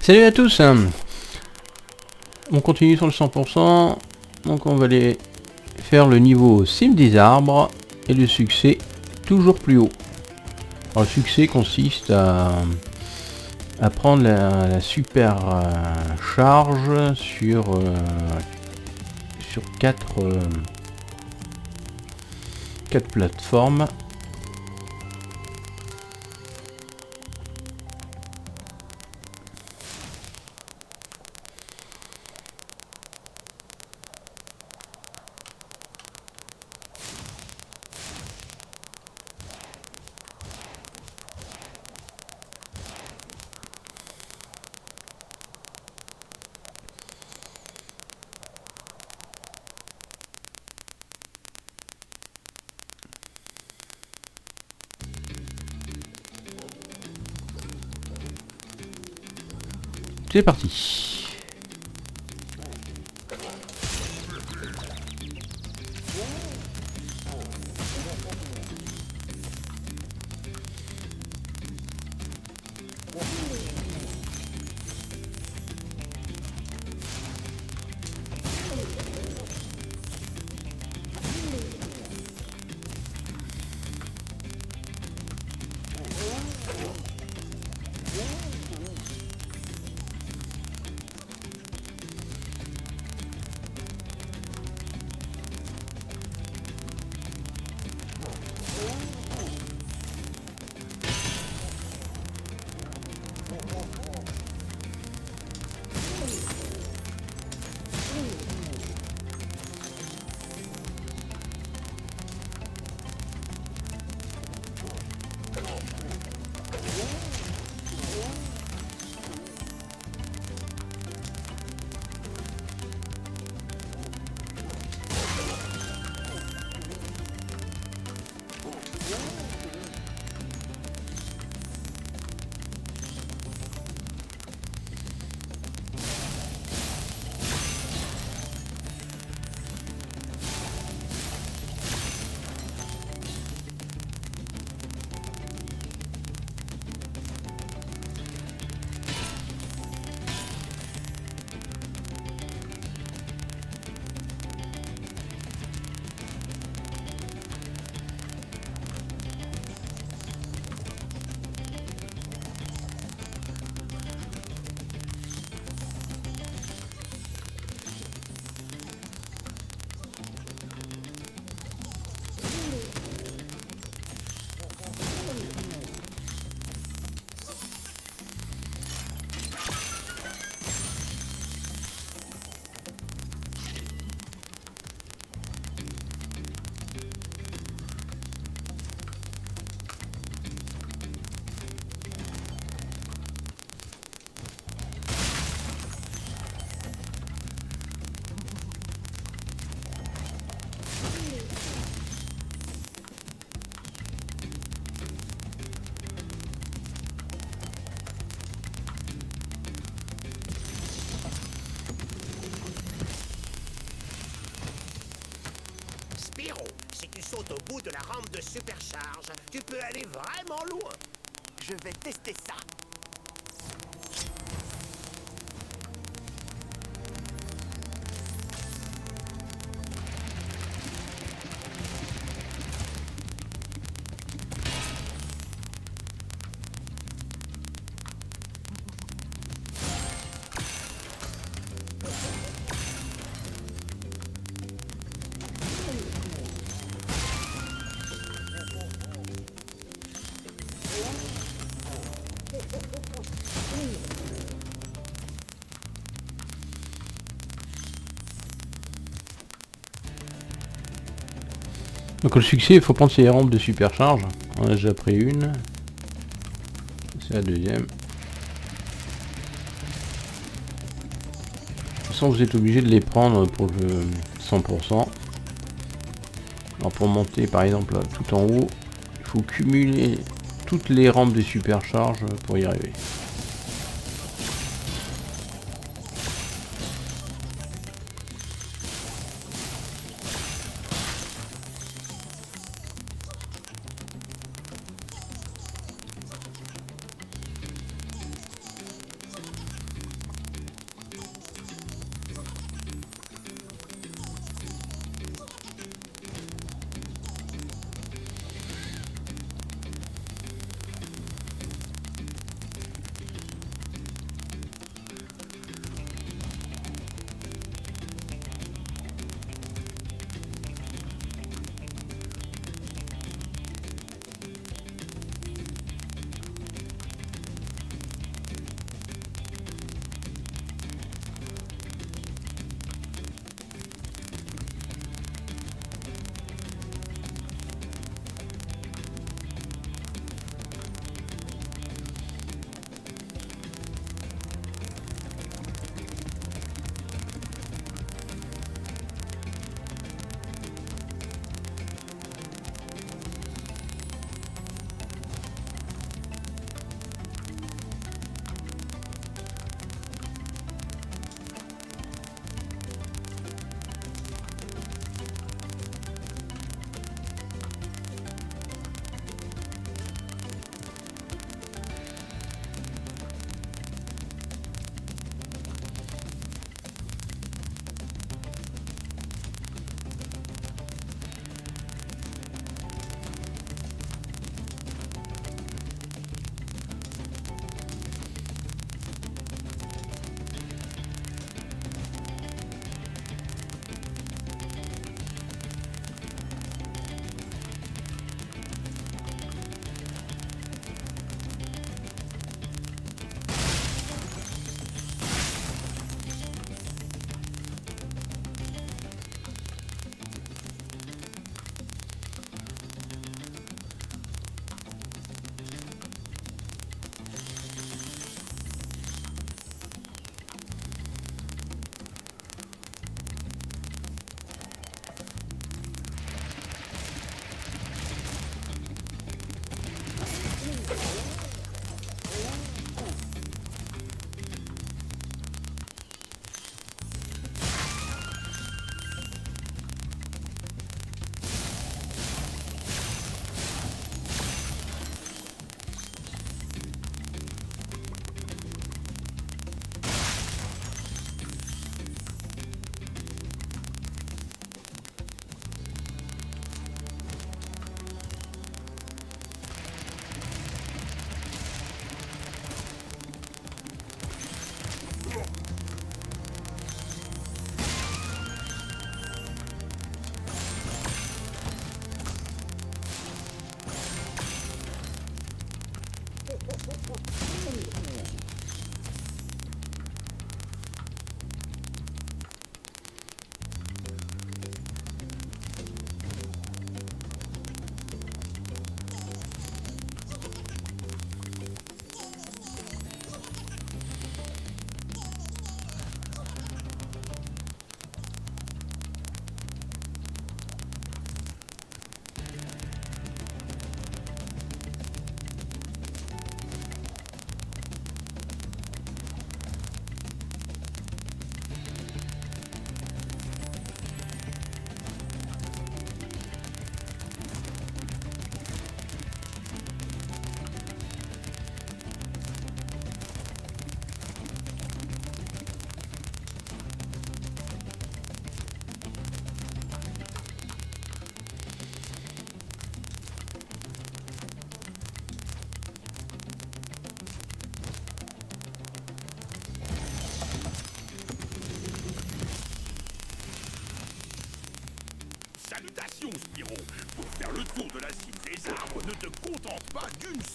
Salut à tous. On continue sur le 100%. Donc on va aller faire le niveau cime des arbres. Et le succès toujours plus haut. Alors, le succès consiste à prendre la super charge sur 4 plateformes. C'est parti. Si tu sautes au bout de la rampe de supercharge, tu peux aller vraiment loin. Je vais tester ça. Donc le succès, il faut prendre ces rampes de supercharge. On a déjà pris une. C'est la deuxième. De toute façon, vous êtes obligé de les prendre pour le 100%. Alors pour monter par exemple là, tout en haut, il faut cumuler toutes les rampes de supercharge pour y arriver.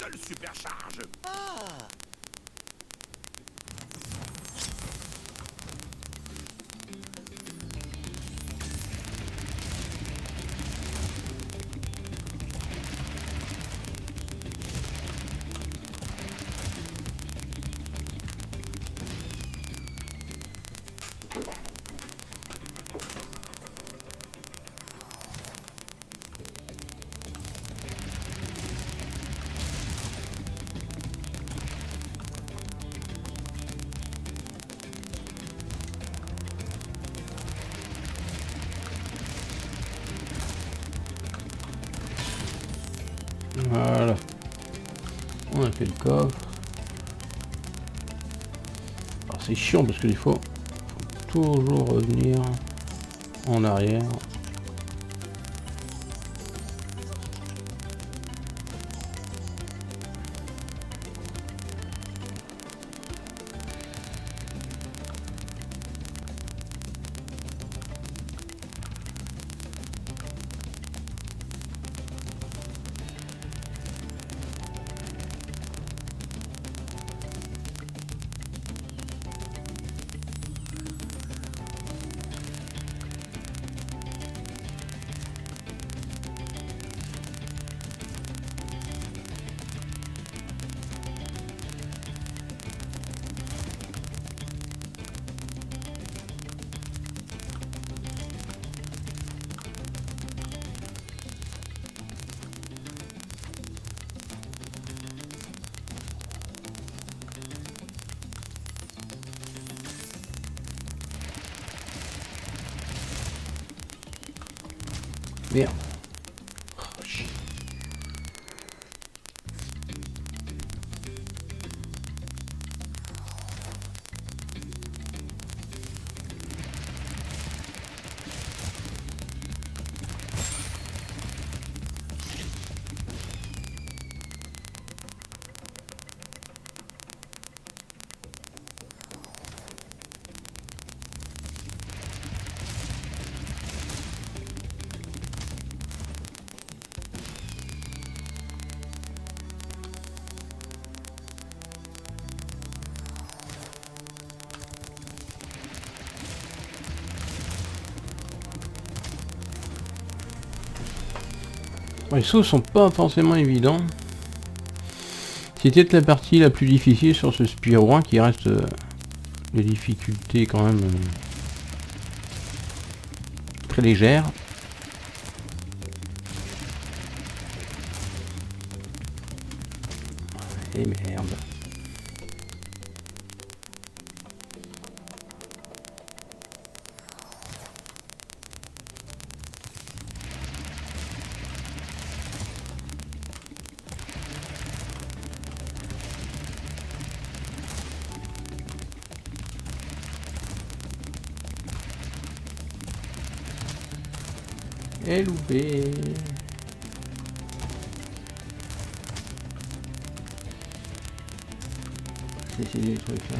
seule supercharge. Ah. Voilà. On a fait le coffre. Alors c'est chiant parce qu'il faut toujours revenir en arrière. Merde. Oh, chier. Les sauts sont pas forcément évidents. C'était la partie la plus difficile sur ce Spyro 1 qui reste des difficultés quand même très légères. Et merde. Et loupé. C'est des trucs là.